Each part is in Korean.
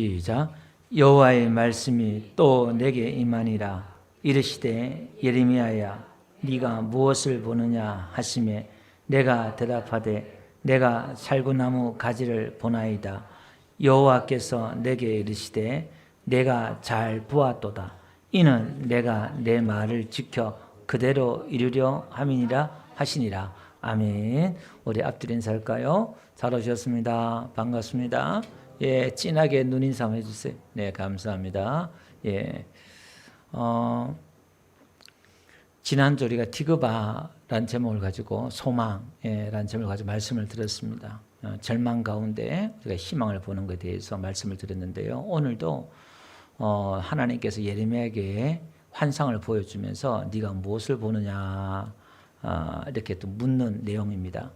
시작. 여호와의 말씀이 또 내게 임하니라. 이르시되 예레미야야 네가 무엇을 보느냐 하시매 내가 대답하되 내가 살구나무 가지를 보나이다. 여호와께서 내게 이르시되 내가 잘 보았도다. 이는 내가 내 말을 지켜 그대로 이루려 함이니라 하시니라. 아멘. 우리 앞뒤 인사할까요? 잘 오셨습니다. 반갑습니다. 예, 진하게 눈인사 한번 해주세요. 네, 감사합니다. 예, 지난주 우리가 티그바라는 제목을 가지고 소망이라는 제목을 가지고 말씀을 드렸습니다. 절망 가운데 우리가 희망을 보는 것에 대해서 말씀을 드렸는데요. 오늘도 하나님께서 예레미야에게 환상을 보여주면서 네가 무엇을 보느냐 이렇게 또 묻는 내용입니다.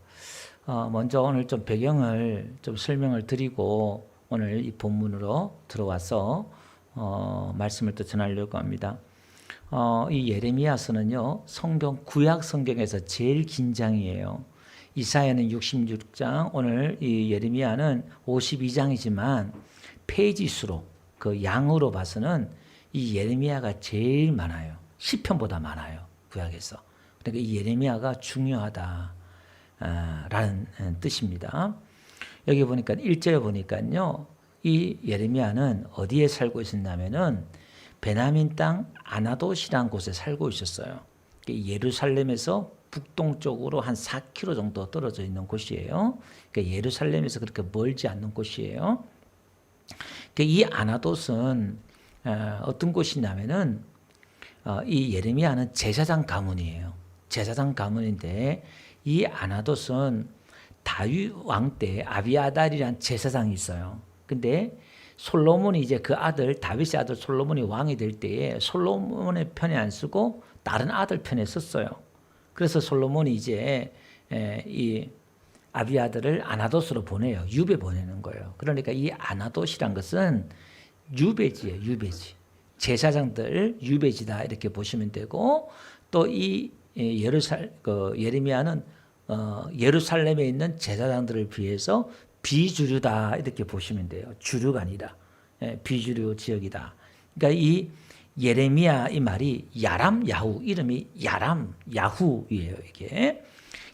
먼저 오늘 좀 배경을 좀 설명을 드리고 오늘 이 본문으로 들어와서 말씀을 또 전하려고 합니다. 이 예레미야서는요, 성경 구약 성경에서 제일 긴 장이에요. 이사야는 66장, 오늘 이 예레미야는 52장이지만 페이지 수로 그 양으로 봐서는 이 예레미야가 제일 많아요. 시편보다 많아요. 구약에서. 그러니까 이 예레미야가 중요하다 라는 뜻입니다. 여기 보니까 1절에 보니까요, 이 예레미야는 어디에 살고 있었냐면은 베냐민 땅 아나돗이라는 곳에 살고 있었어요. 예루살렘에서 북동쪽으로 한 4km 정도 떨어져 있는 곳이에요. 그러니까 예루살렘에서 그렇게 멀지 않는 곳이에요. 이 아나돗은 어떤 곳이냐면은 이 예레미야는 제사장 가문이에요. 제사장 가문인데 이 아나돗은 다윗 왕 때 아비아달이라는 제사장이 있어요. 근데 솔로몬이 이제 그 아들 다윗의 아들 솔로몬이 왕이 될 때에 솔로몬의 편에 안 쓰고 다른 아들 편에 썼어요. 그래서 솔로몬이 이제 이 아비아들을 아나돗으로 보내요. 유배 보내는 거예요. 그러니까 이 아나돗이란 것은 유배지예요. 유배지. 제사장들 유배지다 이렇게 보시면 되고, 또 이 예레미야는 예루살렘에 있는 제사장들을 비해서 비주류다 이렇게 보시면 돼요. 주류가 아니라 비주류 지역이다. 그러니까 이 예레미야 이 말이 야람 야후, 이름이 야람 야후예요. 이게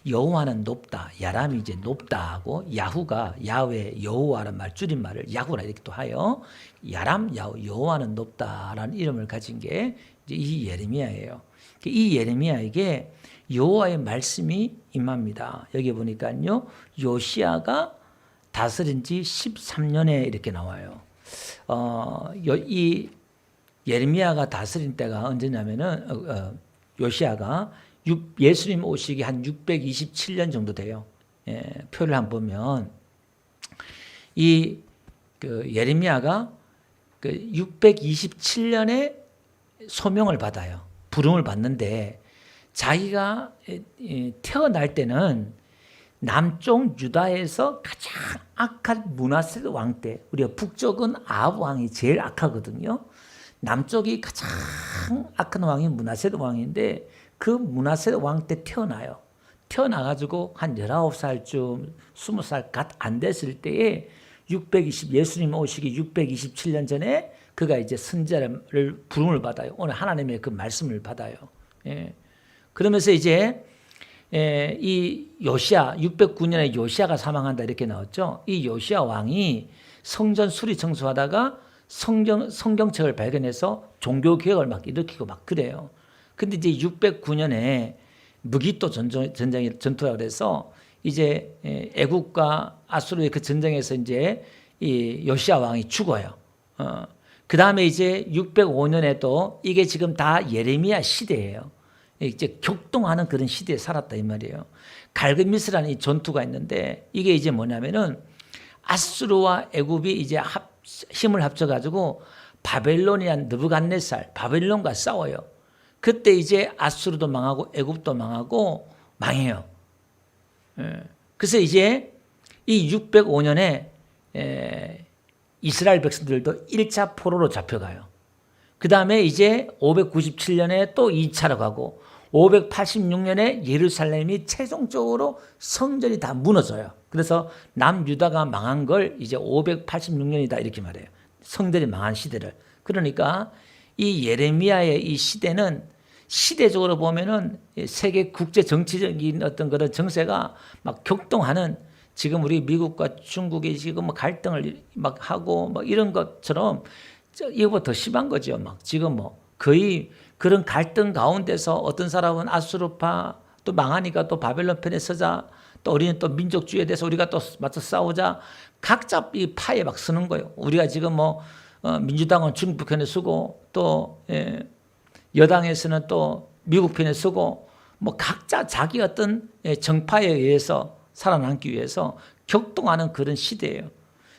여호와는 높다, 야람이 이제 높다 하고, 야후가 야훼 여호와라는 말 줄임말을 야후라 이렇게 또 하여 야람 야후, 여호와는 높다라는 이름을 가진 게 이제 이 예레미야예요. 이 예레미야에게 여호와의 말씀이 임합니다. 여기 보니까요, 요시야가 다스린 지 13년에 이렇게 나와요. 이 예레미야가 다스린 때가 언제냐면은 요시야가 예수님 오시기 한 627년 정도 돼요. 예, 표를 한번 보면 이 예레미야가 627년에 소명을 받아요. 부름을 받는데 자기가 태어날 때는 남쪽 유다에서 가장 악한 므낫세 왕 때, 우리가 북쪽은 아합 왕이 제일 악하거든요. 남쪽이 가장 악한 왕이 므낫세 왕인데 그 므낫세 왕 때 태어나요. 태어나가지고 한 19살쯤 20살 갓 안 됐을 때에 예수님 오시기 627년 전에 그가 이제 선지자를 부름을 받아요. 오늘 하나님의 그 말씀을 받아요. 예. 그러면서 이제 이 요시야 609년에 요시야가 사망한다 이렇게 나왔죠. 이 요시야 왕이 성전 수리 청소하다가 성경책을 발견해서 종교 개혁을 막 일으키고 막 그래요. 근데 이제 609년에 무기또 전투라 그래서 이제 애국과 아수르의 그 전쟁에서 이제 이 요시야 왕이 죽어요. 그 다음에 이제 605년에도 이게 지금 다 예레미야 시대예요. 이제 격동하는 그런 시대에 살았다 이 말이에요. 갈그미스라는 이 전투가 있는데 이게 이제 뭐냐면은 아수르와 애굽이 이제 힘을 합쳐가지고 바벨론이란 느부갓네살 바벨론과 싸워요. 그때 이제 아수르도 망하고 애굽도 망하고 망해요. 그래서 이제 이 605년에 이스라엘 백성들도 1차 포로로 잡혀가요. 그 다음에 이제 597년에 또 2차로 가고 586년에 예루살렘이 최종적으로 성전이 다 무너져요. 그래서 남유다가 망한 걸 이제 586년이다 이렇게 말해요. 성들이 망한 시대를. 그러니까 이 예레미야의 이 시대는 시대적으로 보면은 세계 국제 정치적인 어떤 그런 정세가 막 격동하는, 지금 우리 미국과 중국이 지금 뭐 갈등을 막 하고 뭐 이런 것처럼 이거보다 더 심한 거죠. 막 지금 뭐 거의 그런 갈등 가운데서 어떤 사람은 아수르파 또 망하니까 또 바벨론 편에 서자, 또 우리는 또 민족주의에 대해서 우리가 또 맞서 싸우자, 각자 이 파에 막 서는 거예요. 우리가 지금 뭐 민주당은 중국 편에 서고 또 여당에서는 또 미국 편에 서고, 뭐 각자 자기 어떤 정파에 의해서 살아남기 위해서 격동하는 그런 시대예요.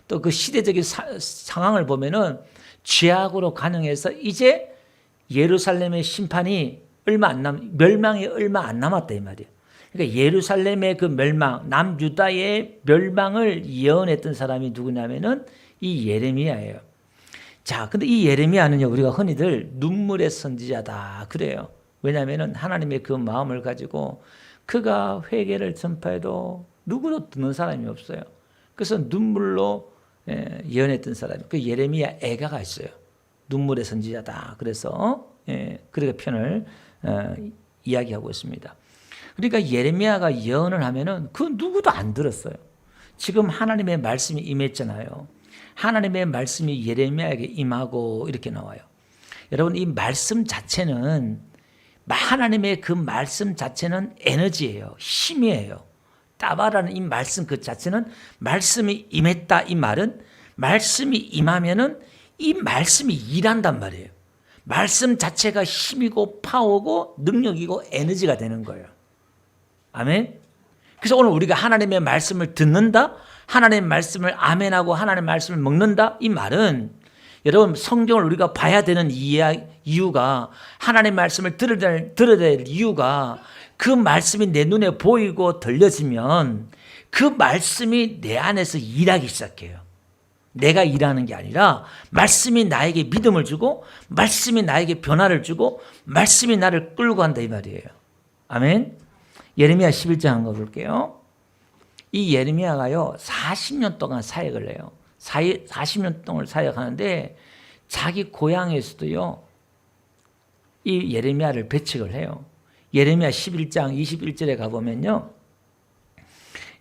또 그 시대적인 상황을 보면은 죄악으로 간응해서 이제 예루살렘의 심판이 멸망이 얼마 안 남았다 이 말이에요. 그러니까 예루살렘의 그 멸망, 남유다의 멸망을 예언했던 사람이 누구냐면은 이 예레미야예요. 자, 근데 이 예레미야는요, 우리가 흔히들 눈물의 선지자다 그래요. 왜냐하면은 하나님의 그 마음을 가지고 그가 회개를 전파해도 누구도 듣는 사람이 없어요. 그래서 눈물로 예언했던 사람이 그 예레미야 애가가 있어요. 눈물의 선지자다. 그래서 그렇게 편을 이야기하고 있습니다. 그러니까 예레미야가 예언을 하면은 그 누구도 안 들었어요. 지금 하나님의 말씀이 임했잖아요. 하나님의 말씀이 예레미야에게 임하고 이렇게 나와요. 여러분, 이 말씀 자체는, 하나님의 그 말씀 자체는 에너지예요. 힘이에요. 따바라는 이 말씀 그 자체는, 말씀이 임했다 이 말은, 말씀이 임하면은 이 말씀이 일한단 말이에요. 말씀 자체가 힘이고 파워고 능력이고 에너지가 되는 거예요. 아멘. 그래서 오늘 우리가 하나님의 말씀을 듣는다, 하나님의 말씀을 아멘하고 하나님의 말씀을 먹는다, 이 말은 여러분 성경을 우리가 봐야 되는 이유가, 하나님의 말씀을 들어야 될 이유가, 그 말씀이 내 눈에 보이고 들려지면 그 말씀이 내 안에서 일하기 시작해요. 내가 일하는 게 아니라 말씀이 나에게 믿음을 주고, 말씀이 나에게 변화를 주고, 말씀이 나를 끌고 간다 이 말이에요. 아멘. 예레미야 11장 한번 볼게요. 이 예레미야가요 40년 동안 사역을 해요. 40년 동안 사역하는데 자기 고향에서도요 이 예레미야를 배척을 해요. 예레미야 11장 21절에 가보면요,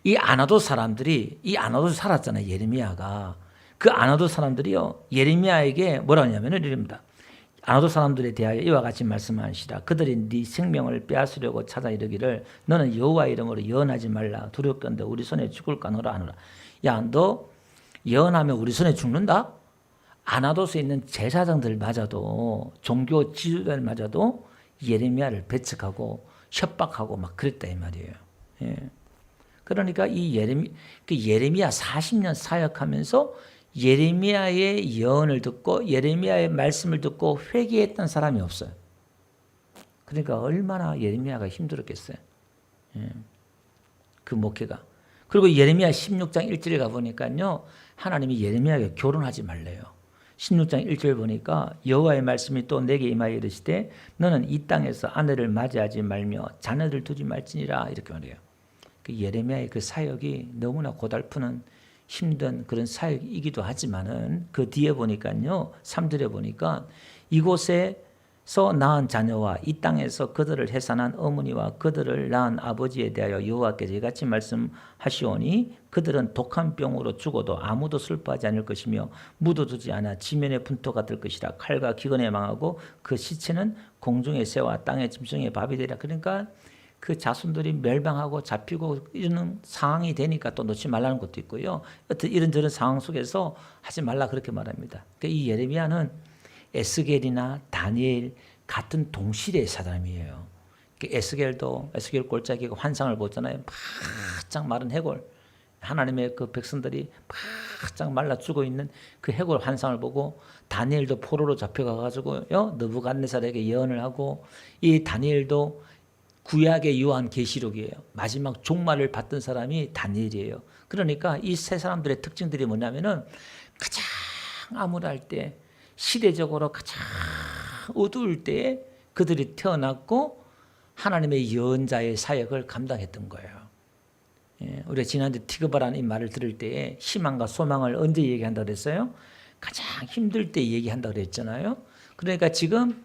이 아나도 사람들이, 이 아나도 살았잖아요 예레미야가. 그 아나도 사람들이요 예레미야에게 뭐라 하냐면은 이럽니다. 아나도 사람들에 대하여 이와 같이 말씀하시라. 그들이 네 생명을 빼앗으려고 찾아 이르기를 너는 여호와 이름으로 예언하지 말라. 두렵건대 우리 손에 죽을까 너라 하노라. 야, 너 예언하면 우리 손에 죽는다? 아나도스에 있는 제사장들마저도, 종교 지도자들마저도 예레미야를 배척하고 협박하고 막 그랬다 이 말이에요. 예. 그러니까 이 예레미야 40년 사역하면서 예레미야의 예언을 듣고 예레미야의 말씀을 듣고 회개했던 사람이 없어요. 그러니까 얼마나 예레미야가 힘들었겠어요. 예. 그 목회가. 그리고 예레미야 16장 1절에 가보니까요, 하나님이 예레미야에게 결혼하지 말래요. 16장 1절 보니까 여호와의 말씀이 또 내게 임하여 이르시되 너는 이 땅에서 아내를 맞이하지 말며 자녀들 두지 말지니라 이렇게 말해요. 그 예레미야의 그 사역이 너무나 고달프는 힘든 그런 사역이기도 하지만은 그 뒤에 보니까요 3절에 보니까 이곳에서 낳은 자녀와 이 땅에서 그들을 해산한 어머니와 그들을 낳은 아버지에 대하여 여호와께서 이같이 말씀하시오니 그들은 독한 병으로 죽어도 아무도 슬퍼하지 않을 것이며 묻어두지 않아 지면의 분토가 될 것이라. 칼과 기근에 망하고 그 시체는 공중의 새와 땅의 짐승의 밥이 되리라. 그러니까 그 자손들이 멸망하고 잡히고 이런 상황이 되니까 또 놓지 말라는 것도 있고요. 여튼 이런저런 상황 속에서 하지 말라 그렇게 말합니다. 그러니까 이 예레미야는 에스겔이나 다니엘 같은 동시대의 사람이에요. 에스겔도 에스겔 골짜기가 환상을 보잖아요. 바짝 마른 해골. 하나님의 그 백성들이 바짝 말라 죽어 있는 그 해골 환상을 보고, 다니엘도 포로로 잡혀가가지고요 느부갓네살에게 예언을 하고, 이 다니엘도 구약의 요한 계시록이에요. 마지막 종말을 받던 사람이 다니엘이에요. 그러니까 이 세 사람들의 특징들이 뭐냐면은 가장 암울할 때, 시대적으로 가장 어두울 때에 그들이 태어났고 하나님의 예언자의 사역을 감당했던 거예요. 예, 우리가 지난주 티그바라는 이 말을 들을 때에 희망과 소망을 언제 얘기한다고 그랬어요? 가장 힘들 때 얘기한다고 그랬잖아요. 그러니까 지금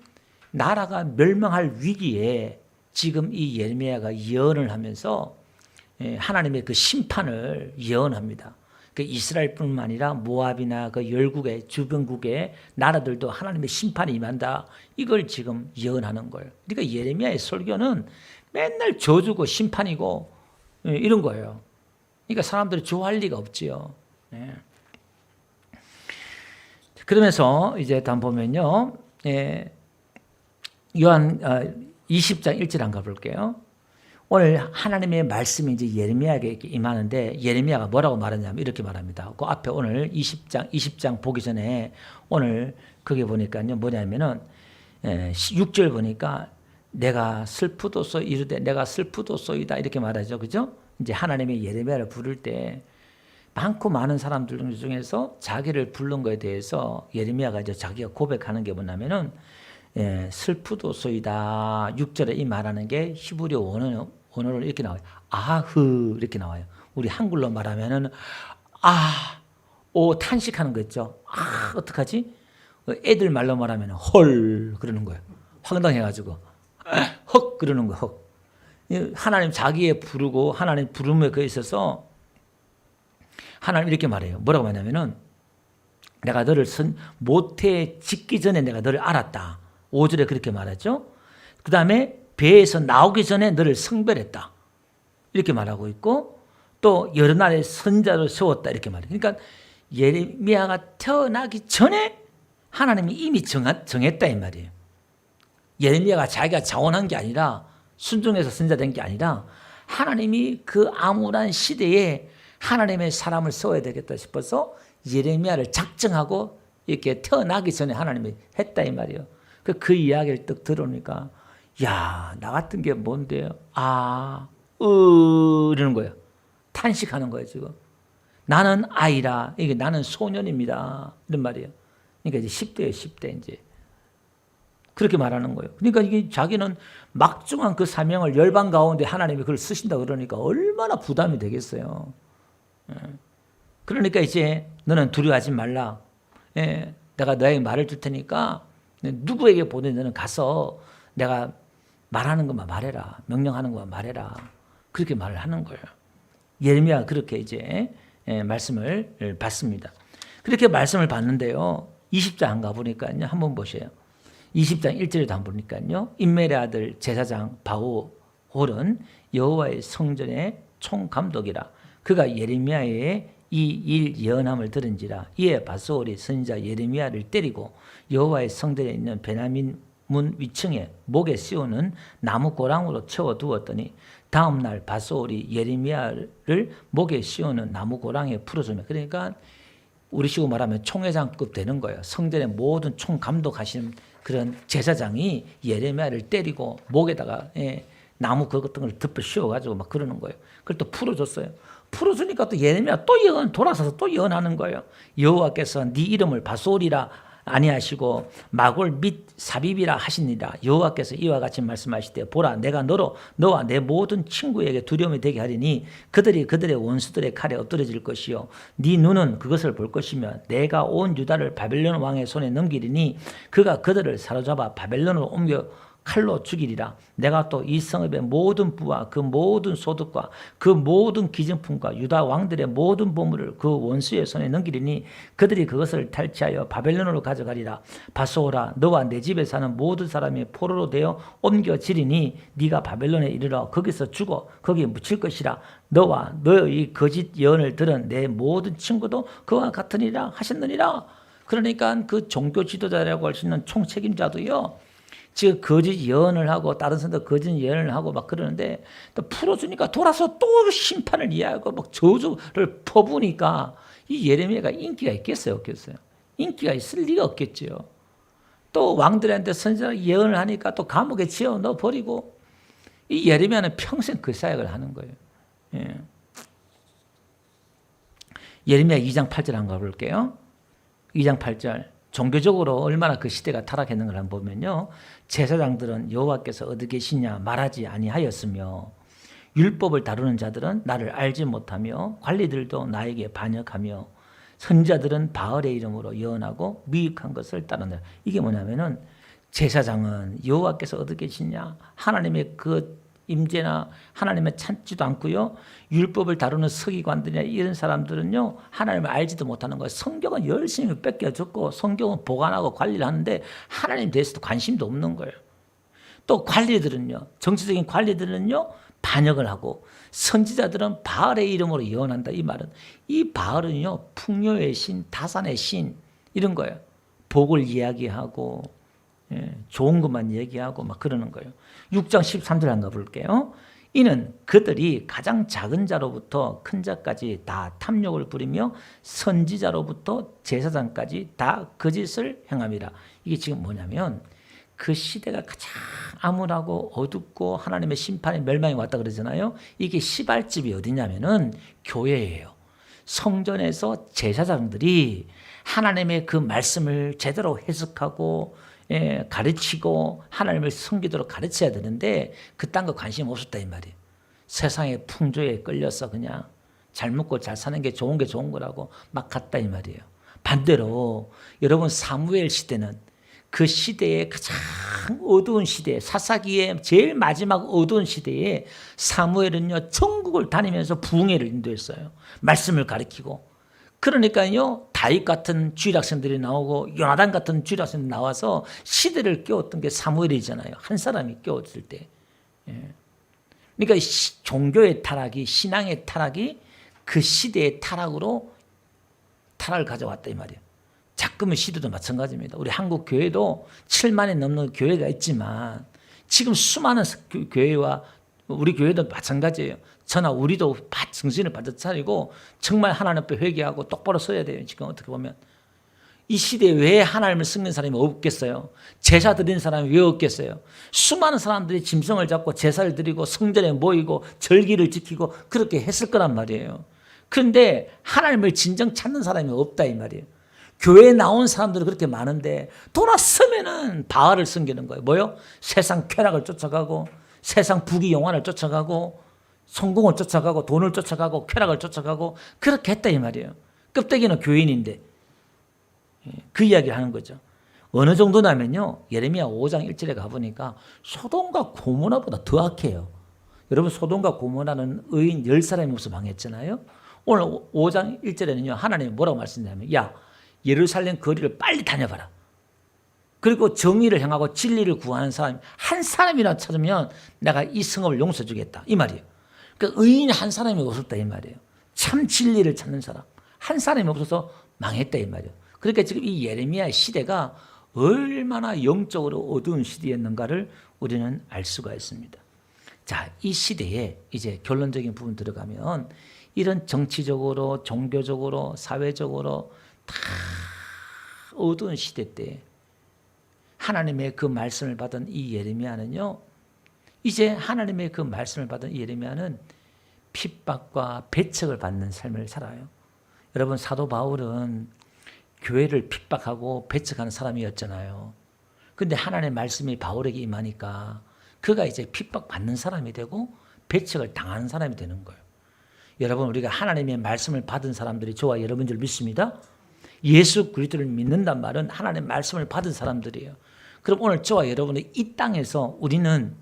나라가 멸망할 위기에 지금 이 예레미야가 예언을 하면서 하나님의 그 심판을 예언합니다. 그 이스라엘뿐만 아니라 모압이나 그 열국의 주변국의 나라들도 하나님의 심판이 임한다. 이걸 지금 예언하는 거예요. 그러니까 예레미야의 설교는 맨날 저주고 심판이고 이런 거예요. 그러니까 사람들이 좋아할 리가 없지요. 그러면서 이제 다음 보면요. 요한 20장 1절 한번 가볼게요. 오늘 하나님의 말씀이 이제 예레미야에게 이렇게 임하는데 예레미야가 뭐라고 말하냐면 이렇게 말합니다. 그 앞에 오늘 20장 보기 전에 오늘 거기 보니까요. 뭐냐면은 6절 보니까 내가 슬프도소 이르되 내가 슬프도소이다 이렇게 말하죠. 그죠? 이제 하나님의 예레미야를 부를 때 많고 많은 사람들 중에서 자기를 부른 거에 대해서 예레미야가 이제 자기가 고백하는 게 뭐냐면은 슬프도소이다. 6절에 이 말하는 게 히브리 원어로 이렇게 나와요. 아흐 이렇게 나와요. 우리 한글로 말하면은 오 탄식하는 거 있죠. 어떡하지? 애들 말로 말하면 헐 그러는 거예요. 황당해가지고 헉 그러는 거 헉. 하나님 자기의 부르고 하나님 부름에 그 있어서 하나님 이렇게 말해요. 뭐라고 하냐면은 내가 너를 모태에 짓기 전에 내가 너를 알았다. 5절에 그렇게 말하죠. 그 다음에 배에서 나오기 전에 너를 성별했다. 이렇게 말하고 있고 또 여러 날의 선자를 세웠다. 이렇게 말해요. 그러니까 예레미야가 태어나기 전에 하나님이 이미 정했다 이 말이에요. 예레미야가 자기가 자원한 게 아니라 순종해서 선자된 게 아니라 하나님이 그 암울한 시대에 하나님의 사람을 세워야 되겠다 싶어서 예레미야를 작정하고 이렇게 태어나기 전에 하나님이 했다 이 말이에요. 그 이야기를 딱 들어오니까 야, 나 같은 게 뭔데요? 이러는 거예요. 탄식하는 거예요 지금. 나는 아이라 이게 나는 소년입니다. 이런 말이에요. 그러니까 이제 10대예요 10대 이제. 그렇게 말하는 거예요. 그러니까 이게 자기는 막중한 그 사명을 열방 가운데 하나님이 그걸 쓰신다 그러니까 얼마나 부담이 되겠어요. 그러니까 이제 너는 두려워하지 말라. 내가 너에게 말을 줄 테니까 누구에게 보내든 너는 가서 내가 말하는 것만 말해라. 명령하는 것만 말해라. 그렇게 말을 하는 거예요. 예레미야가 그렇게 이제 말씀을 받습니다. 그렇게 말씀을 받는데요. 20장 가보니까요. 한번 보세요. 20장 1절에도 한번 보니까요. 인멜의 아들 제사장 바오홀은 여호와의 성전의 총감독이라. 그가 예레미야의 이 일 예언함을 들은지라. 이에 바스홀이 선지자 예레미야를 때리고 여호와의 성전에 있는 베냐민 문 위층에 목에 씌우는 나무 고랑으로 채워두었더니 다음 날 바스홀이 예레미야를 목에 씌우는 나무 고랑에 풀어주며 그러니까 우리식으로 말하면 총회장급 되는 거예요. 성전의 모든 총 감독하시는 그런 제사장이 예레미야를 때리고 목에다가 나무 그것 같은 걸 덮어 씌워가지고 막 그러는 거예요. 그걸 또 풀어줬어요. 풀어주니까 또 예레미야 또 돌아서서 또 예언하는 거예요. 여호와께서 네 이름을 바솔이라 아니하시고 마골 및 사비비라 하시니라. 여호와께서 이와 같이 말씀하시되 보라 내가 너와 내 모든 친구에게 두려움이 되게 하리니 그들이 그들의 원수들의 칼에 엎드려질 것이요 네 눈은 그것을 볼 것이며 내가 온 유다를 바벨론 왕의 손에 넘기리니 그가 그들을 사로잡아 바벨론으로 옮겨 칼로 죽이리라. 내가 또 이 성읍의 모든 부와 그 모든 소득과 그 모든 기증품과 유다 왕들의 모든 보물을 그 원수의 손에 넘기리니 그들이 그것을 탈취하여 바벨론으로 가져가리라. 바소라 너와 내 집에 사는 모든 사람이 포로로 되어 옮겨지리니 네가 바벨론에 이르러 거기서 죽어 거기에 묻힐 것이라. 너와 너의 거짓 예언을 들은 내 모든 친구도 그와 같으니라 하셨느니라. 그러니까 그 종교 지도자라고 할 수 있는 총책임자도요. 지금 거짓 예언을 하고 다른 사람도 거짓 예언을 하고 막 그러는데 또 풀어주니까 돌아서 또 심판을 이해하고 막 저주를 퍼부으니까 이 예레미야가 인기가 있겠어요 없겠어요? 인기가 있을 리가 없겠죠. 또 왕들한테 선지자 예언을 하니까 또 감옥에 지어 넣어버리고 이 예레미야는 평생 그 사역을 하는 거예요. 예레미야 2장 8절 한번 가볼게요. 2장 8절 종교적으로 얼마나 그 시대가 타락했는가 한번 보면요. 제사장들은 여호와께서 어디 계시냐 말하지 아니하였으며 율법을 다루는 자들은 나를 알지 못하며 관리들도 나에게 반역하며 선지자들은 바알의 이름으로 예언하고 미혹한 것을 따른다. 이게 뭐냐면은 제사장은 여호와께서 어디 계시냐, 하나님의 그 임재나 하나님을 찾지도 않고요, 율법을 다루는 서기관들이나 이런 사람들은요 하나님을 알지도 못하는 거예요. 성경은 열심히 뺏겨 적고 성경은 보관하고 관리를 하는데 하나님 대해서도 관심도 없는 거예요. 또 관리들은요, 정치적인 관리들은요 반역을 하고, 선지자들은 바알의 이름으로 예언한다. 이 말은, 이 바알은요 풍요의 신, 다산의 신 이런 거예요. 복을 이야기하고 좋은 것만 얘기하고 막 그러는 거예요. 6장 13절 한번 볼게요. 이는 그들이 가장 작은 자로부터 큰 자까지 다 탐욕을 부리며 선지자로부터 제사장까지 다 거짓을 행함이라. 이게 지금 뭐냐면 그 시대가 가장 암울하고 어둡고 하나님의 심판의 멸망이 왔다 그러잖아요. 이게 시발집이 어디냐면은 교회예요. 성전에서 제사장들이 하나님의 그 말씀을 제대로 해석하고 가르치고 하나님을 섬기도록 가르쳐야 되는데 그딴 거 관심 없었다 이 말이에요. 세상의 풍조에 끌려서 그냥 잘 먹고 잘 사는 게 좋은 거라고 막 갔다 이 말이에요. 반대로 여러분 사무엘 시대는 그 시대의 가장 어두운 시대, 사사기의 제일 마지막 어두운 시대에 사무엘은요 전국을 다니면서 부흥회를 인도했어요. 말씀을 가르치고. 그러니까요 다윗 같은 주일학생들이 나오고 요나단 같은 주일학생들이 나와서 시대를 깨웠던 게 사무엘이잖아요. 한 사람이 깨웠을 때. 그러니까 종교의 타락이, 신앙의 타락이 그 시대의 타락으로 타락을 가져왔다 이 말이에요. 자꾸만 시대도 마찬가지입니다. 우리 한국 교회도 7만이 넘는 교회가 있지만 지금 수많은 교회와 우리 교회도 마찬가지예요. 저나 우리도 정신을 바짝 차리고 정말 하나님 앞에 회개하고 똑바로 서야 돼요. 지금 어떻게 보면 이 시대에 왜 하나님을 섬기는 사람이 없겠어요? 제사 드리는 사람이 왜 없겠어요? 수많은 사람들이 짐승을 잡고 제사를 드리고 성전에 모이고 절기를 지키고 그렇게 했을 거란 말이에요. 그런데 하나님을 진정 찾는 사람이 없다 이 말이에요. 교회에 나온 사람들이 그렇게 많은데 돌아서면은 바알을 섬기는 거예요. 뭐요? 세상 쾌락을 쫓아가고 세상 부귀 영화를 쫓아가고 성공을 쫓아가고 돈을 쫓아가고 쾌락을 쫓아가고 그렇게 했다 이 말이에요. 껍데기는 교인인데 그 이야기를 하는 거죠. 어느 정도냐면요, 예레미야 5장 1절에 가보니까 소돔과 고모라보다 더 악해요. 여러분 소돔과 고모라는 의인 10사람이 모습 방했잖아요. 오늘 5장 1절에는요 하나님이 뭐라고 말씀하냐면 야 예루살렘 거리를 빨리 다녀봐라. 그리고 정의를 행하고 진리를 구하는 사람 한 사람이라도 찾으면 내가 이 성읍을 용서해 주겠다 이 말이에요. 그러니까 의인 한 사람이 없었다 이 말이에요. 참 진리를 찾는 사람 한 사람이 없어서 망했다 이 말이에요. 그러니까 지금 이 예레미야 시대가 얼마나 영적으로 어두운 시대였는가를 우리는 알 수가 있습니다. 자, 이 시대에 이제 결론적인 부분 들어가면 이런 정치적으로 종교적으로 사회적으로 다 어두운 시대 때 하나님의 그 말씀을 받은 이 예레미야는요, 이제 하나님의 그 말씀을 받은 이 예레미야는 핍박과 배척을 받는 삶을 살아요. 여러분 사도 바울은 교회를 핍박하고 배척하는 사람이었잖아요. 그런데 하나님의 말씀이 바울에게 임하니까 그가 이제 핍박받는 사람이 되고 배척을 당하는 사람이 되는 거예요. 여러분 우리가 하나님의 말씀을 받은 사람들이 저와 여러분 줄 믿습니다. 예수 그리스도를 믿는단 말은 하나님의 말씀을 받은 사람들이에요. 그럼 오늘 저와 여러분의 이 땅에서 우리는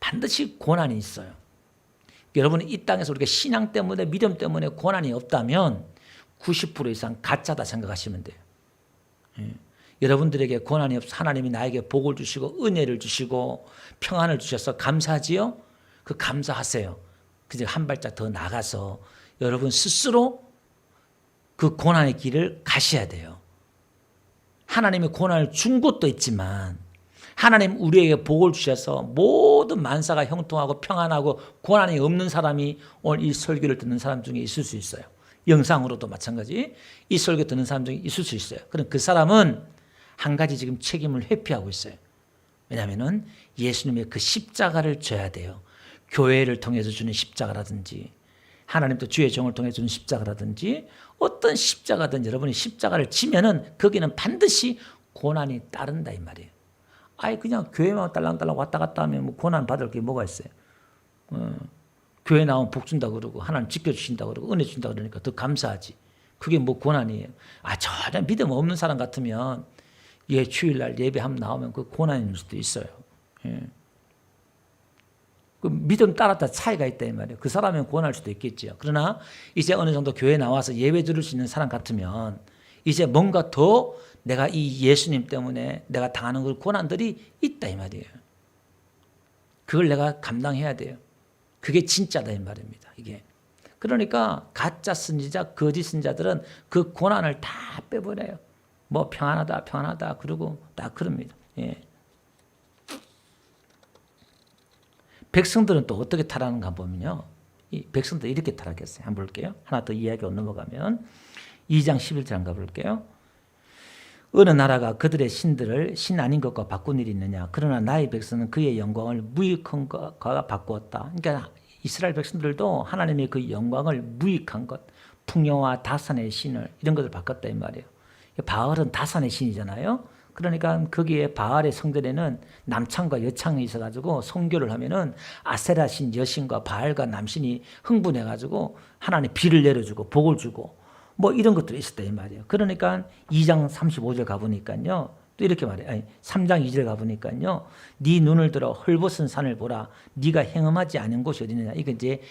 반드시 고난이 있어요. 여러분 이 땅에서 우리가 신앙 때문에 믿음 때문에 고난이 없다면 90% 이상 가짜다 생각하시면 돼요. 여러분들에게 고난이 없어 하나님이 나에게 복을 주시고 은혜를 주시고 평안을 주셔서 감사하지요? 그 감사하세요. 그저 한 발짝 더 나가서 여러분 스스로 그 고난의 길을 가셔야 돼요. 하나님이 고난을 준 것도 있지만 하나님 우리에게 복을 주셔서 모든 만사가 형통하고 평안하고 고난이 없는 사람이 오늘 이 설교를 듣는 사람 중에 있을 수 있어요. 영상으로도 마찬가지 이 설교 듣는 사람 중에 있을 수 있어요. 그럼 그 사람은 한 가지 지금 책임을 회피하고 있어요. 왜냐하면 예수님의 그 십자가를 져야 돼요. 교회를 통해서 주는 십자가라든지 하나님도 주의 종을 통해 주는 십자가라든지 어떤 십자가든 여러분이 십자가를 지면은 거기는 반드시 고난이 따른다 이 말이에요. 아예 그냥 교회만 딸랑딸랑 왔다 갔다 하면 뭐 고난 받을 게 뭐가 있어요. 교회 나오면 복 준다 그러고 하나님 지켜주신다 그러고 은혜 준다 그러니까 더 감사하지. 그게 뭐 고난이에요. 전혀 믿음 없는 사람 같으면 주일날 예배 한번 나오면 그 고난일 수도 있어요. 예. 그 믿음 따랐다 차이가 있다 이 말이에요. 그 사람은 고난할 수도 있겠죠. 그러나 이제 어느 정도 교회 나와서 예배 드릴 수 있는 사람 같으면 이제 뭔가 더 내가 이 예수님 때문에 내가 당하는 그 고난들이 있다 이 말이에요. 그걸 내가 감당해야 돼요. 그게 진짜다 이 말입니다. 이게. 그러니까 가짜 선지자, 거짓 선지자들은 그 고난을 다 빼버려요. 뭐 평안하다 그러고 딱 그럽니다. 예. 백성들은 또 어떻게 타락하는가 보면요. 이 백성들 이렇게 타락했어요. 한번 볼게요. 하나 더 이야기로 넘어가면 2장 11절 한번 가볼게요. 어느 나라가 그들의 신들을 신 아닌 것과 바꾼 일이 있느냐. 그러나 나의 백성은 그의 영광을 무익한 것과 바꾸었다. 그러니까 이스라엘 백성들도 하나님의 그 영광을 무익한 것, 풍요와 다산의 신을 이런 것을 바꿨다 이 말이에요. 바알은 다산의 신이잖아요. 그러니까 거기에 바알의 성전에는 남창과 여창이 있어가지고 성교를 하면은 아세라 신 여신과 바알과 남신이 흥분해가지고 하나님 비를 내려주고 복을 주고 뭐 이런 것들이 있었다 이 말이에요. 그러니까 2장 35절 가보니까요. 또 이렇게 말해요. 3장 2절 가보니까요. 네 눈을 들어 헐벗은 산을 보라. 네가 행음하지 않은 곳이 어디느냐. 이게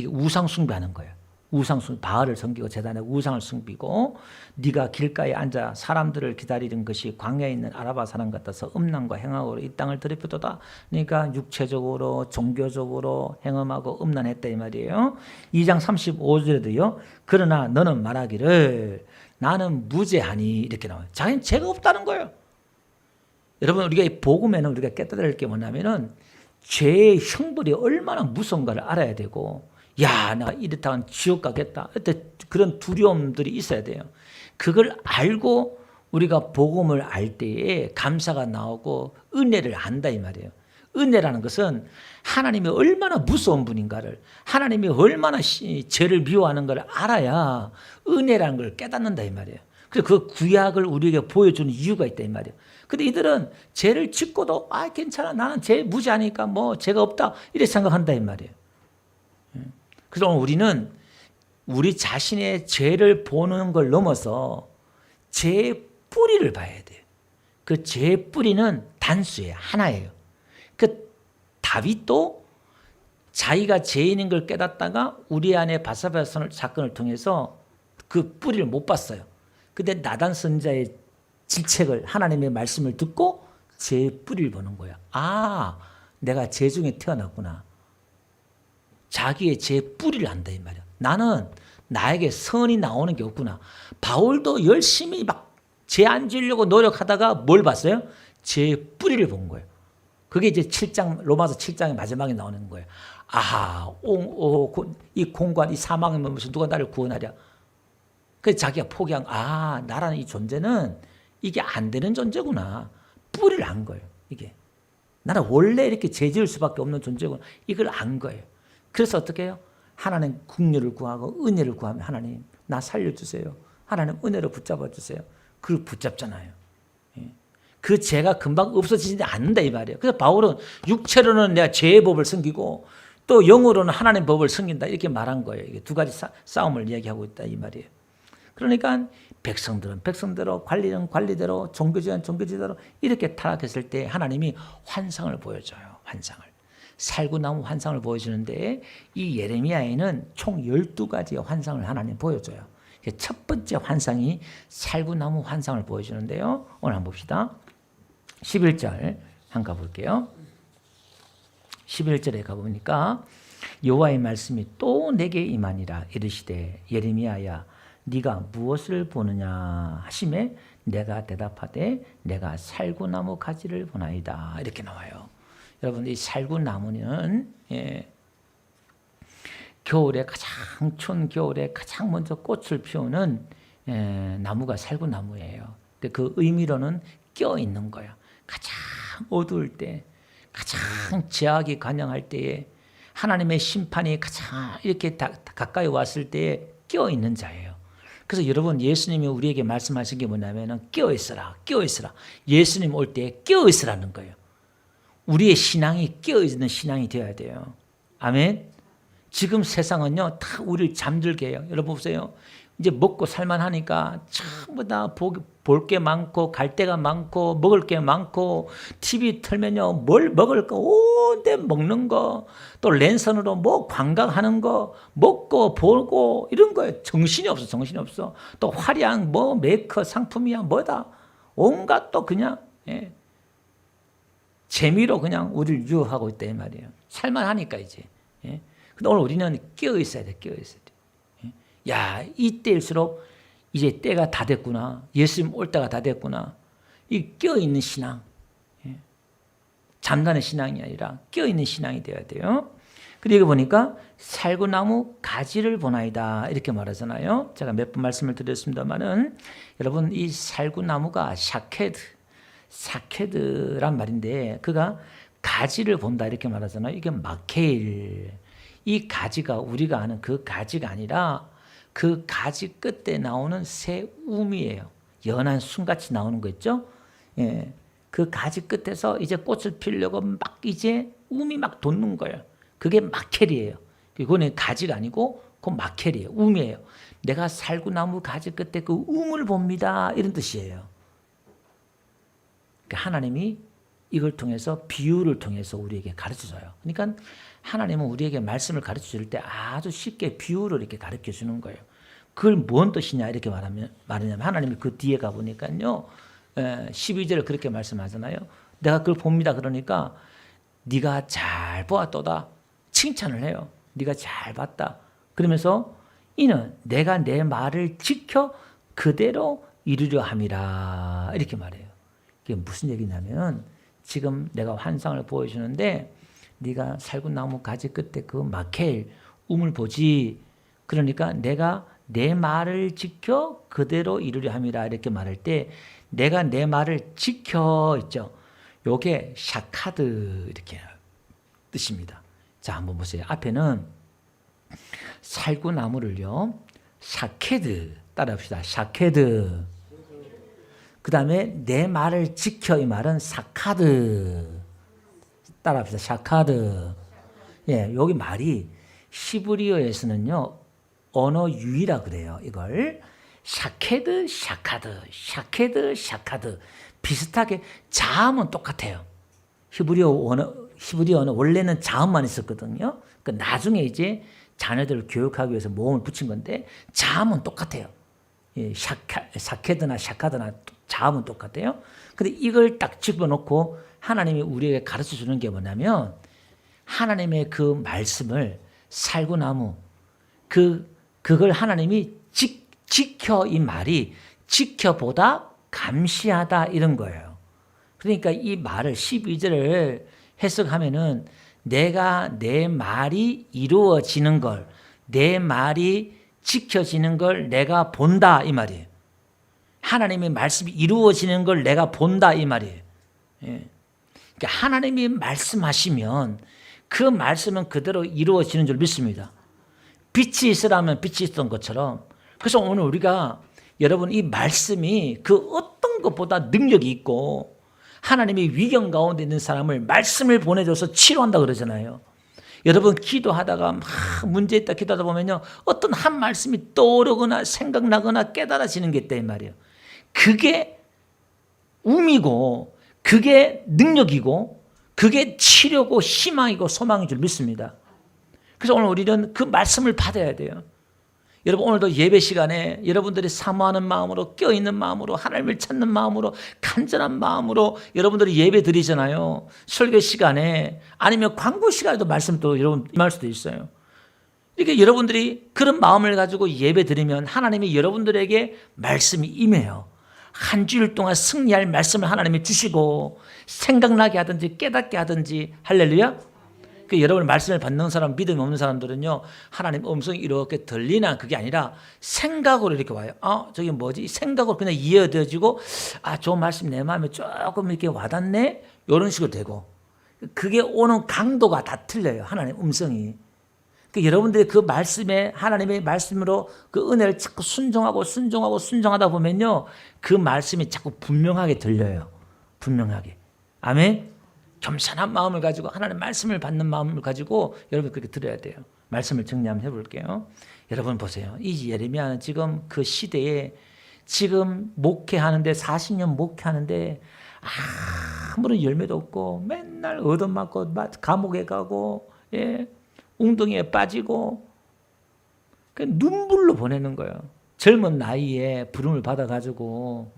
우상 숭배하는 거예요. 우상 바알을 섬기고 제단에 우상을 섬기고 네가 길가에 앉아 사람들을 기다리는 것이 광야에 있는 아라바 사람 같아서 음란과 행악으로 이 땅을 더럽혔도다. 그러니까 육체적으로 종교적으로 행음하고 음란했다 이 말이에요. 2장 35절에도요. 그러나 너는 말하기를 나는 무죄하니 이렇게 나와요. 자기는 죄가 없다는 거예요. 여러분 우리가 이 복음에는 우리가 깨달을 게 뭐냐면은 죄의 형벌이 얼마나 무서운가를 알아야 되고 나 이렇다면 지옥 가겠다. 그런 두려움들이 있어야 돼요. 그걸 알고 우리가 복음을 알 때에 감사가 나오고 은혜를 안다 이 말이에요. 은혜라는 것은 하나님이 얼마나 무서운 분인가를 하나님이 얼마나 죄를 미워하는 걸 알아야 은혜라는 걸 깨닫는다 이 말이에요. 그래서 그 구약을 우리에게 보여주는 이유가 있다 이 말이에요. 근데 이들은 죄를 짓고도 괜찮아 나는 죄 무죄하니까 뭐 죄가 없다 이렇게 생각한다 이 말이에요. 그래서 우리는 우리 자신의 죄를 보는 걸 넘어서 죄의 뿌리를 봐야 돼요. 그 죄의 뿌리는 단수예요. 하나예요. 그 다윗도 자기가 죄인인 걸 깨닫다가 우리 안에 바사바 사건을 통해서 그 뿌리를 못 봤어요. 근데 나단 선지자의 질책을 하나님의 말씀을 듣고 죄의 뿌리를 보는 거야. 내가 죄 중에 태어났구나. 자기의 죄의 뿌리를 안다 이 말이야. 나는 나에게 선이 나오는 게 없구나. 바울도 열심히 막 죄 안 지으려고 노력하다가 뭘 봤어요? 죄의 뿌리를 본 거예요. 그게 이제 7장 로마서 7장의 마지막에 나오는 거예요. 이 공간 이 사망의 몸에서 누가 나를 구원하랴. 그래서 자기가 포기한 나라는 이 존재는 이게 안 되는 존재구나. 뿌리를 안 거예요. 이게 나는 원래 이렇게 죄 지을 수밖에 없는 존재구나. 이걸 안 거예요. 그래서 어떻게 해요? 하나님 긍휼을 구하고 은혜를 구하면 하나님 나 살려주세요. 하나님 은혜로 붙잡아 주세요. 그걸 붙잡잖아요. 그 죄가 금방 없어지지 않는다 이 말이에요. 그래서 바울은 육체로는 내가 죄의 법을 섬기고 또 영으로는 하나님의 법을 섬긴다 이렇게 말한 거예요. 이게 두 가지 싸움을 이야기하고 있다 이 말이에요. 그러니까 백성들은 백성대로 관리는 관리대로 종교지는 종교지대로 이렇게 타락했을 때 하나님이 환상을 보여줘요. 환상을. 살구나무 환상을 보여주는데 이 예레미야에는 총 12가지의 환상을 하나님 보여줘요. 첫 번째 환상이 살구나무 환상을 보여주는데요. 오늘 한번 봅시다. 11절 한번 가볼게요. 11절에 가보니까 여호와의 말씀이 또 내게 임하니라 이르시되 예레미야야 네가 무엇을 보느냐 하시매 내가 대답하되 내가 살구나무 가지를 보나이다 이렇게 나와요. 여러분 이 살구나무는 겨울에 가장 추운 겨울에 가장 먼저 꽃을 피우는 나무가 살구나무예요. 근데 그 의미로는 껴 있는 거예요. 가장 어두울 때, 가장 제약이 관영할 때에 하나님의 심판이 가장 이렇게 가까이 왔을 때에 껴 있는 자예요. 그래서 여러분 예수님이 우리에게 말씀하신 게 뭐냐면은 껴 있으라, 껴 있으라. 예수님 올 때에 껴 있으라는 거예요. 우리의 신앙이 껴있는 신앙이 되어야 돼요. 아멘. 지금 세상은요 다 우리를 잠들게 해요. 여러분 보세요. 이제 먹고 살만하니까 전부 다 볼 게 많고 갈 데가 많고 먹을 게 많고 TV 틀면요 뭘 먹을까 온데 먹는 거 또 랜선으로 뭐 관광하는 거 먹고 보고 이런 거에 정신이 없어. 또 화려한 뭐 메이커 상품이야 뭐다 온갖 또 그냥 재미로 그냥 우리를 유혹하고 있다 이 말이에요. 살만하니까 이제. 근데 오늘 우리는 끼어 있어야 돼. 야, 이때일수록 이제 때가 다 됐구나. 예수님 올 때가 다 됐구나. 이 끼어있는 신앙. 잠깐의 신앙이 아니라 끼어있는 신앙이 되어야 돼요. 그리고 보니까 살구나무 가지를 보나이다. 이렇게 말하잖아요. 제가 몇 번 말씀을 드렸습니다만은 여러분 이 살구나무가 사케드란 말인데 그가 가지를 본다 이렇게 말하잖아요. 이게 마케일. 이 가지가 우리가 아는 그 가지가 아니라 그 가지 끝에 나오는 새 움이에요. 연한 순같이 나오는 거 있죠? 그 가지 끝에서 이제 꽃을 피우려고 막 이제 움이 막 돋는 거예요. 그게 마켈이에요. 그거는 가지가 아니고 그 마켈이에요. 움이에요. 내가 살구나무 가지 끝에 그 움을 봅니다. 이런 뜻이에요. 그러니까 하나님이 이걸 통해서 비유를 통해서 우리에게 가르쳐줘요. 그러니까 하나님은 우리에게 말씀을 가르쳐줄 때 아주 쉽게 비유를 이렇게 가르쳐 주는 거예요. 그걸 뭔 뜻이냐 이렇게 말하냐면 하나님이 그 뒤에 가보니까요. 12절을 그렇게 말씀하잖아요. 내가 그걸 봅니다. 그러니까 네가 잘 보았도다. 칭찬을 해요. 네가 잘 봤다. 그러면서 이는 내가 내 말을 지켜 그대로 이루려 함이라 이렇게 말해요. 이게 무슨 얘기냐면 지금 내가 환상을 보여주는데 네가 살구나무 가지 끝에 그 마켈 움을 보지. 그러니까 내가 내 말을 지켜 그대로 이루려 함이라 이렇게 말할 때 내가 내 말을 지켜 있죠. 요게 샤카드 이렇게 뜻입니다. 자 한번 보세요. 앞에는 살구나무를요. 샤케드 따라합시다. 샤케드. 그 다음에 내 말을 지켜 이 말은 사카드. 따라합시다. 샤카드. 여기 말이 히브리어에서는요. 언어 유희라 그래요. 이걸 샤케드, 샤카드 비슷하게 자음은 똑같아요. 히브리어 언어 원래는 자음만 있었거든요. 그러니까 나중에 이제 자녀들을 교육하기 위해서 모음을 붙인 건데 자음은 똑같아요. 샤케드나 샤카드나 자음은 똑같아요. 근데 이걸 딱 집어넣고 하나님이 우리에게 가르쳐 주는 게 뭐냐면 하나님의 그 말씀을 살구나무 그걸 하나님이 지켜 이 말이 지켜보다 감시하다 이런 거예요. 그러니까 이 말을 12절을 해석하면은 내가 내 말이 이루어지는 걸 내 말이 지켜지는 걸 내가 본다 이 말이에요. 하나님의 말씀이 이루어지는 걸 내가 본다 이 말이에요. 그러니까 하나님이 말씀하시면 그 말씀은 그대로 이루어지는 줄 믿습니다. 빛이 있으라면 빛이 있던 것처럼. 그래서 오늘 우리가 여러분 이 말씀이 그 어떤 것보다 능력이 있고 하나님이 위경 가운데 있는 사람을 말씀을 보내줘서 치료한다 그러잖아요. 여러분 기도하다가 막 문제 있다 기도하다 보면요. 어떤 한 말씀이 떠오르거나 생각나거나 깨달아지는 게 있다 이 말이에요. 그게 움이고 그게 능력이고 그게 치료고 희망이고 소망인 줄 믿습니다. 그래서 오늘 우리는 그 말씀을 받아야 돼요. 여러분 오늘도 예배 시간에 여러분들이 사모하는 마음으로 껴있는 마음으로 하나님을 찾는 마음으로 간절한 마음으로 여러분들이 예배 드리잖아요. 설교 시간에 아니면 광고 시간에도 말씀 또 여러분 임할 수도 있어요. 이렇게 여러분들이 그런 마음을 가지고 예배 드리면 하나님이 여러분들에게 말씀이 임해요. 한 주일 동안 승리할 말씀을 하나님이 주시고 생각나게 하든지 깨닫게 하든지 할렐루야. 그 여러분 말씀을 받는 사람 믿음이 없는 사람들은요 하나님 음성이 이렇게 들리나 그게 아니라 생각으로 이렇게 와요. 저게 뭐지? 생각으로 그냥 이해되어지고 좋은 말씀 내 마음에 조금 이렇게 와닿네 이런 식으로 되고 그게 오는 강도가 다 틀려요. 하나님 음성이. 여러분들이 그 말씀에 하나님의 말씀으로 그 은혜를 자꾸 순종하다 보면요 그 말씀이 자꾸 분명하게 들려요. 분명하게. 아멘. 겸손한 마음을 가지고 하나님의 말씀을 받는 마음을 가지고 여러분 그렇게 들어야 돼요. 말씀을 정리 한번 해볼게요. 여러분 보세요. 이 예레미야는 지금 그 시대에 지금 목회하는데 40년 목회하는데 아무런 열매도 없고 맨날 얻어맞고 감옥에 가고 웅덩이에 빠지고 눈물로 보내는 거예요. 젊은 나이에 부름을 받아가지고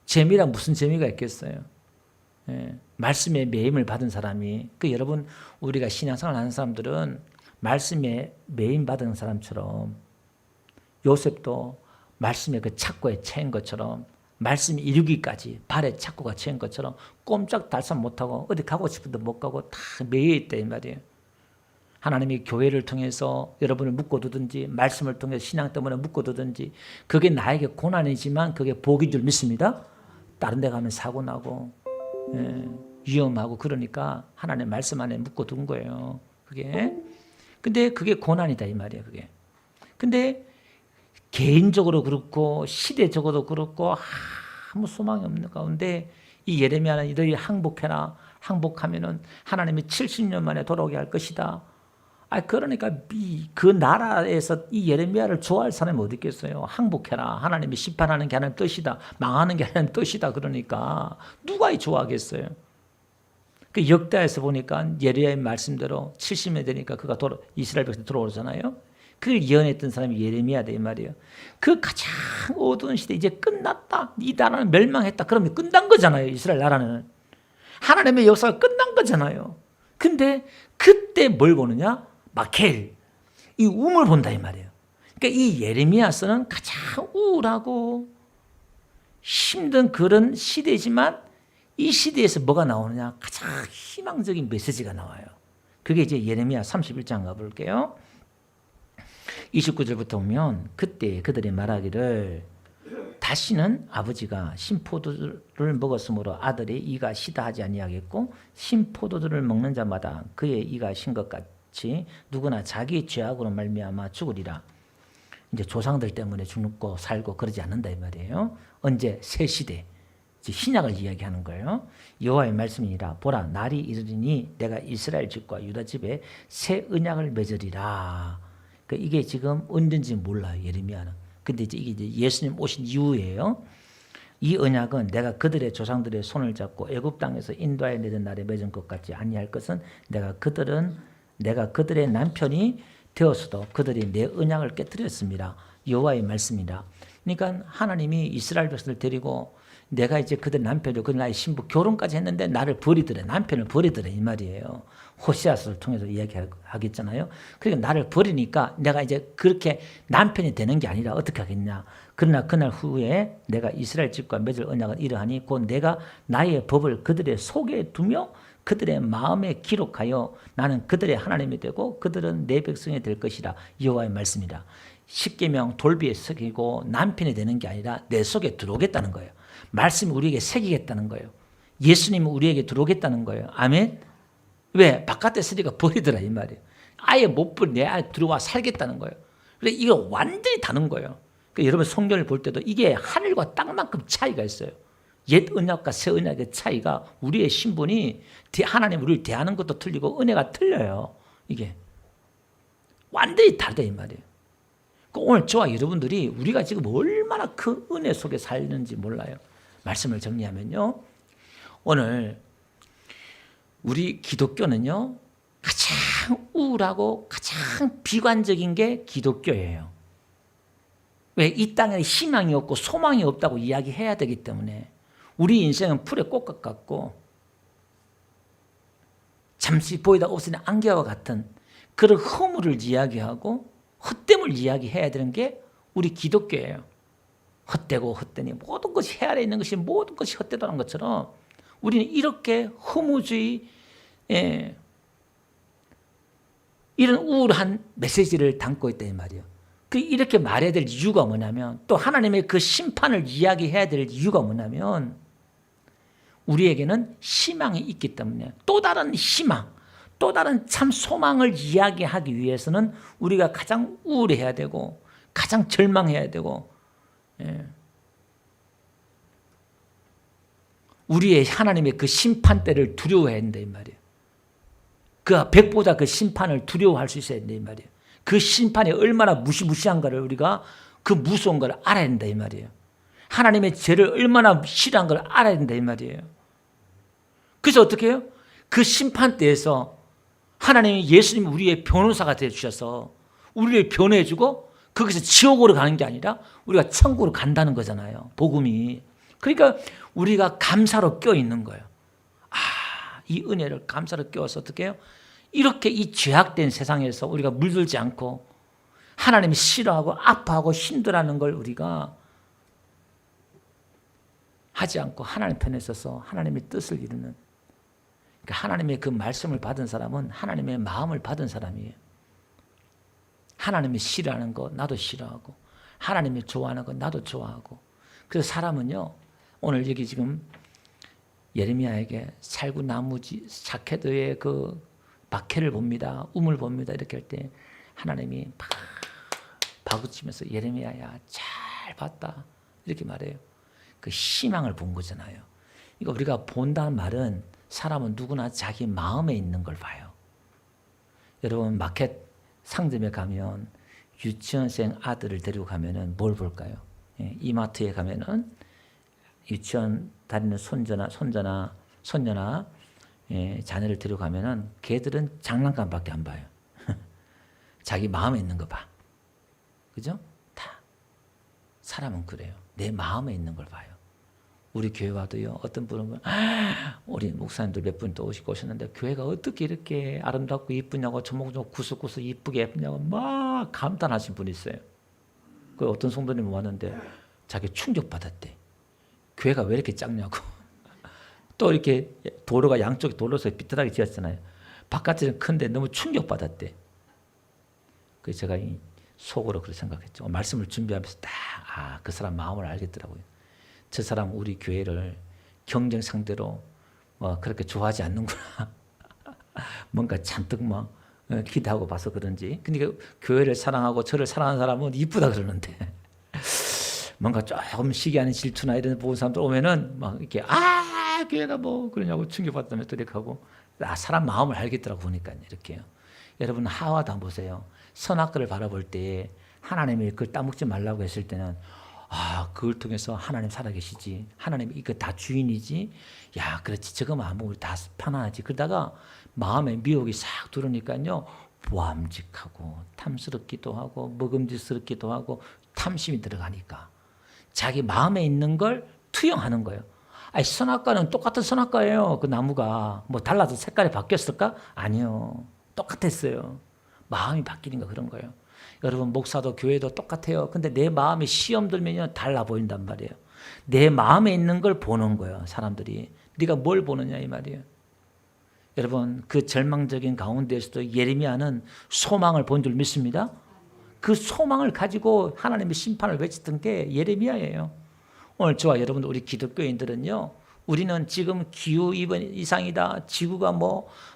재미란 무슨 재미가 있겠어요. 말씀에 매임을 받은 사람이 여러분 우리가 신앙생활 하는 사람들은 말씀에 매임 받은 사람처럼 요셉도 말씀에 그 착고에 채인 것처럼 말씀 이루기까지 발에 착고가 채인 것처럼 꼼짝달싹 못하고 어디 가고 싶은데 못 가고 다 매여 있다 이 말이에요. 하나님이 교회를 통해서 여러분을 묶어두든지 말씀을 통해서 신앙 때문에 묶어두든지 그게 나에게 고난이지만 그게 복인 줄 믿습니다. 다른 데 가면 사고 나고 위험하고 그러니까 하나님의 말씀 안에 묶어둔 거예요. 근데 그게 고난이다 이 말이에요. 근데 개인적으로 그렇고 시대적으로도 그렇고 아무 소망이 없는 가운데 이 예레미야는 너희 항복해라. 항복하면은 하나님이 70년 만에 돌아오게 할 것이다. 그러니까 그 나라에서 이 예레미야를 좋아할 사람이 어디 있겠어요. 항복해라. 하나님이 심판하는 게 하나님 뜻이다. 망하는 게 하나님 뜻이다. 그러니까 누가 좋아하겠어요. 그 역대에서 보니까 예레미야의 말씀대로 70년 되니까 그가 이스라엘 백성 돌아오잖아요. 그걸 예언했던 사람이 예레미야다 이 말이에요. 그 가장 어두운 시대 이제 끝났다. 이 나라는 멸망했다. 그러면 끝난 거잖아요. 이스라엘 나라는. 하나님의 역사가 끝난 거잖아요. 근데 그때 뭘 보느냐? 마켈, 이 우물 본다 이 말이에요. 그러니까 이 예레미야서는 가장 우울하고 힘든 그런 시대지만 이 시대에서 뭐가 나오느냐? 가장 희망적인 메시지가 나와요. 그게 이제 예레미야 31장 가볼게요. 29절부터 보면 그때 그들이 말하기를 다시는 아버지가 신포도를 먹었으므로 아들의 이가 시다 하지 아니하겠고 신포도들을 먹는 자마다 그의 이가 신 것 같이 누구나 자기 죄악으로 말미암아 죽으리라. 이제 조상들 때문에 죽고 살고 그러지 않는다 이 말이에요. 언제? 새 시대 신약을 이야기하는 거예요. 여호와의 말씀이니라. 보라 날이 이르리니 내가 이스라엘 집과 유다 집에 새 언약을 맺으리라. 그러니까 이게 지금 언젠지 몰라요 예레미야는. 근데 이제 이게 예수님 오신 이후예요. 이 언약은 내가 그들의 조상들의 손을 잡고 애굽 땅에서 인도하여 내던 날에 맺은 것 같지 아니할 것은 내가 그들의 남편이 되었어도 그들이 내 언약을 깨뜨렸습니다. 여호와의 말씀이라. 그러니까 하나님이 이스라엘 백성을 데리고 내가 이제 그들 남편이고 그들 나의 신부 결혼까지 했는데 나를 버리더래. 남편을 버리더래 이 말이에요. 호세아서를 통해서 이야기하겠잖아요. 그러니까 나를 버리니까 내가 이제 그렇게 남편이 되는 게 아니라 어떻게 하겠냐. 그러나 그날 후에 내가 이스라엘 집과 맺을 언약은 이러하니 곧 내가 나의 법을 그들의 속에 두며 그들의 마음에 기록하여 나는 그들의 하나님이 되고 그들은 내 백성이 될 것이라. 여호와의 말씀이라. 십계명 돌비에 새기고 남편이 되는 게 아니라 내 속에 들어오겠다는 거예요. 말씀이 우리에게 새기겠다는 거예요. 예수님이 우리에게 들어오겠다는 거예요. 아멘. 왜? 바깥에 쓰니까 버리더라 이 말이에요. 아예 못 버리 내 안에 들어와 살겠다는 거예요. 그래서 이거 완전히 다른 거예요. 그러니까 여러분 성경을 볼 때도 이게 하늘과 땅만큼 차이가 있어요. 옛 언약과 새 언약의 차이가 우리의 신분이 하나님 우리를 대하는 것도 틀리고 은혜가 틀려요. 이게 완전히 다르다 이 말이에요. 오늘 저와 여러분들이 우리가 지금 얼마나 그 은혜 속에 살는지 몰라요. 말씀을 정리하면요. 오늘 우리 기독교는요. 가장 우울하고 가장 비관적인 게 기독교예요. 왜? 이 땅에 희망이 없고 소망이 없다고 이야기해야 되기 때문에 우리 인생은 풀의 꽃과 같고 잠시 보이다 없어진 안개와 같은 그런 허물을 이야기하고 헛됨을 이야기해야 되는 게 우리 기독교예요. 헛되고 헛되니 모든 것이 해 아래 있는 것이 모든 것이 헛되다는 것처럼 우리는 이렇게 허무주의 이런 우울한 메시지를 담고 있다 이 말이에요. 이렇게 말해야 될 이유가 뭐냐면 또 하나님의 그 심판을 이야기해야 될 이유가 뭐냐면 우리에게는 희망이 있기 때문에 또 다른 희망 또 다른 참 소망을 이야기하기 위해서는 우리가 가장 우울해야 되고 가장 절망해야 되고 우리의 하나님의 그 심판대를 두려워해야 된다 이 말이에요. 그 백보자 그 심판을 두려워할 수 있어야 된다 이 말이에요. 그 심판이 얼마나 무시무시한가를 우리가 그 무서운 걸 알아야 된다 이 말이에요. 하나님의 죄를 얼마나 싫어한 걸 알아야 된다 이 말이에요. 그래서 어떻게 해요? 그 심판대에서 하나님이 예수님 우리의 변호사가 되어주셔서 우리를 변호해주고 거기서 지옥으로 가는 게 아니라 우리가 천국으로 간다는 거잖아요. 복음이. 그러니까 우리가 감사로 껴있는 거예요. 이 은혜를 감사로 껴서 어떻게 해요? 이렇게 이 죄악된 세상에서 우리가 물들지 않고 하나님이 싫어하고 아파하고 힘들어하는 걸 우리가 하지 않고 하나님 편에 서서 하나님의 뜻을 이루는, 그러니까 하나님의 그 말씀을 받은 사람은 하나님의 마음을 받은 사람이에요. 하나님이 싫어하는 거 나도 싫어하고 하나님이 좋아하는 거 나도 좋아하고. 그래서 사람은요, 오늘 여기 지금 예레미야에게 살구나무지 자켓의 그 박해를 봅니다. um을 봅니다. 이렇게 할 때 하나님이 막 바구치면서 예레미야야 잘 봤다 이렇게 말해요. 그 희망을 본 거잖아요. 그러니까 우리가 본다는 말은 사람은 누구나 자기 마음에 있는 걸 봐요. 여러분 마켓 상점에 가면 유치원생 아들을 데리고 가면은 뭘 볼까요? 예, 이마트에 가면은 유치원 다니는 손녀나 예, 자녀를 데리고 가면은 걔들은 장난감밖에 안 봐요. 자기 마음에 있는 거 봐. 그죠? 다. 사람은 그래요. 내 마음에 있는 걸 봐요. 우리 교회 와도요, 어떤 분은 우리 목사님들 몇 분 또 오셨는데 교회가 어떻게 이렇게 아름답고 이쁘냐고 조목조목 구석구석 이쁘게 예쁘냐고 막 감탄하신 분이 있어요. 그 어떤 성도님이 왔는데 자기 충격받았대. 교회가 왜 이렇게 작냐고. 또 이렇게 도로가 양쪽에 돌로서 삐뚤하게 지었잖아요. 바깥에는 큰데 너무 충격받았대. 그래서 제가 속으로 그렇게 생각했죠. 말씀을 준비하면서 딱, 그 사람 마음을 알겠더라고요. 저 사람 우리 교회를 경쟁 상대로 그렇게 좋아하지 않는구나. 뭔가 잔뜩 기대하고 봐서 그런지. 그러니까 교회를 사랑하고 저를 사랑하는 사람은 이쁘다 그러는데 뭔가 조금 시기하는 질투나 이런 보는 사람들 오면은 막 이렇게 교회가 뭐 그러냐고 충격받다며 또 이렇게 하고. 사람 마음을 알겠더라고 보니까 이렇게요. 여러분 하와도 한번 보세요. 선악과를 바라볼 때 하나님이 그걸 따먹지 말라고 했을 때는 그걸 통해서 하나님 살아계시지. 하나님 이거 다 주인이지. 야, 그렇지. 저거만 안 먹으면 다 편안하지. 그러다가 마음에 미혹이 싹 들어오니까요. 보암직하고 탐스럽기도 하고 먹음직스럽기도 하고 탐심이 들어가니까 자기 마음에 있는 걸 투영하는 거예요. 선악과는 똑같은 선악과예요. 그 나무가 뭐 달라서 색깔이 바뀌었을까? 아니요. 똑같았어요. 마음이 바뀌는 거 그런 거예요. 여러분 목사도 교회도 똑같아요. 근데 내 마음이 시험 들면요 달라 보인단 말이에요. 내 마음에 있는 걸 보는 거예요. 사람들이. 네가 뭘 보느냐 이 말이에요. 여러분 그 절망적인 가운데에서도 예레미야는 소망을 본 줄 믿습니다. 그 소망을 가지고 하나님의 심판을 외쳤던 게 예레미야예요. 오늘 저와 여러분 우리 기독교인들은요, 우리는 지금 기후 이상이다, 지구가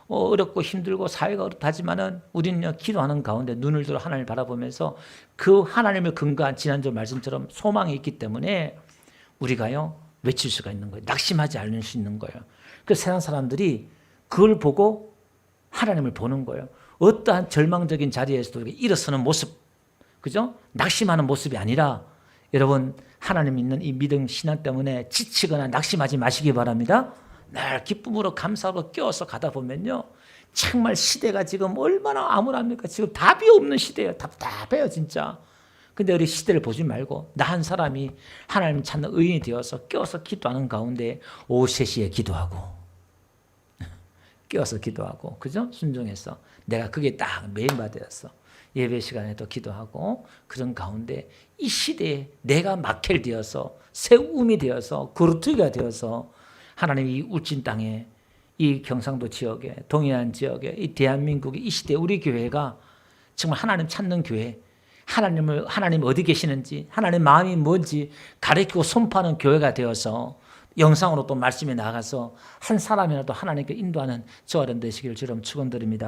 어렵고 힘들고 사회가 어렵다지만은 우리는요 기도하는 가운데 눈을 들어 하나님을 바라보면서 그 하나님을 근거한 지난주 말씀처럼 소망이 있기 때문에 우리가요 외칠 수가 있는 거예요. 낙심하지 않을 수 있는 거예요. 그 세상 사람들이 그걸 보고 하나님을 보는 거예요. 어떠한 절망적인 자리에서도 일어서는 모습, 그죠? 낙심하는 모습이 아니라 여러분 하나님 믿는 이 믿음 신앙 때문에 지치거나 낙심하지 마시기 바랍니다. 늘 기쁨으로 감사하고 껴서 가다 보면요 정말 시대가 지금 얼마나 암울합니까? 지금 답이 없는 시대예요. 답답해요 진짜. 근데 우리 시대를 보지 말고 나 한 사람이 하나님 찾는 의인이 되어서 껴서 기도하는 가운데 오후 3시에 기도하고 껴서 기도하고 그죠? 순종해서 내가 그게 딱 메인바되었어. 예배 시간에도 기도하고 그런 가운데 이 시대에 내가 마켈 되어서 세움이 되어서 그루트가 되어서 하나님이 이 울진 땅에 이 경상도 지역에 동해안 지역에 이 대한민국의 이 시대에 우리 교회가 정말 하나님 찾는 교회, 하나님 어디 계시는지 하나님 마음이 뭔지 가르치고 선포하는 교회가 되어서 영상으로 또 말씀에 나가서 한 사람이라도 하나님께 인도하는 저와 여러분 되시기를 주름 축원드립니다.